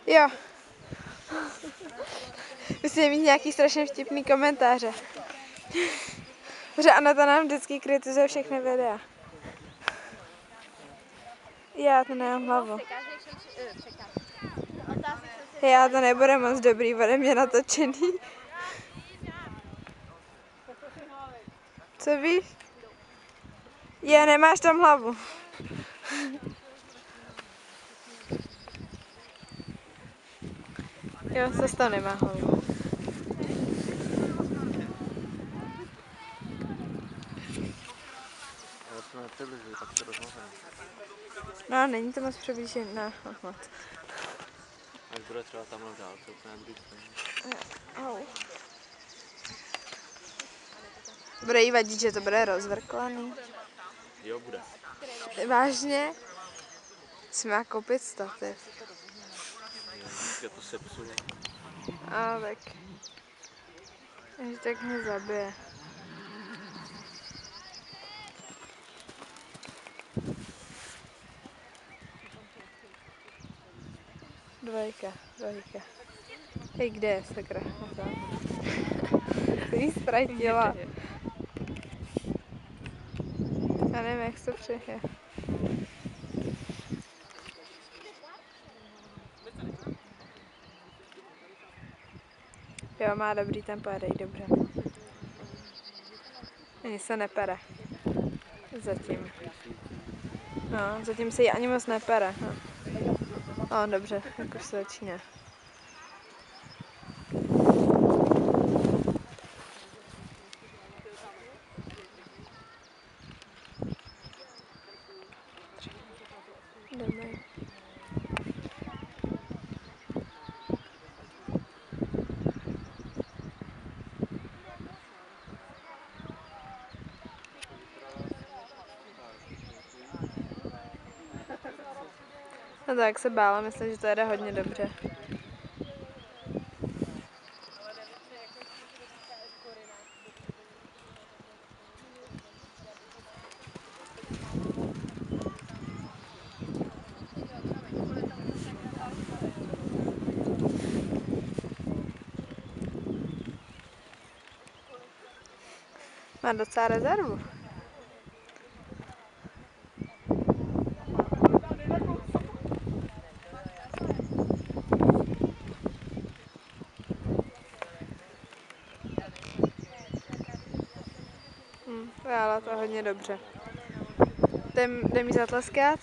Jo. Musíme mít nějaký strašně vtipný komentáře. Protože Aneta nám vždycky kritizuje všechny videa. Já to nemám hlavu. Já to nebude moc dobrý, bude mě natočený. Co víš? Je, nemáš tam hlavu. Jo, zase to nemá hlavu. No, není to moc přiblížené. No, Až bude třeba tamhle dál, to úplně druhý straně. au. Bude jí vadit, že to bude rozvrklaný. Jo, bude. Vážně? Si má koupit stativ. Já to sepsula. A tak. Až tak mě zabije. Dvojka. Hej, kde je sakra? Ty jí ztratila. Já nevím, jak to přijde. Jo, má dobrý tempo, dej dobře. Ani se nepere. Zatím. No, zatím se jí ani moc nepere. No, dobře, tak už se začíná. Jdeme. No tak se bála, myslím, že to jede hodně dobře. Má docela rezervu. Dělala to hodně dobře. Jdem jí zatleskat?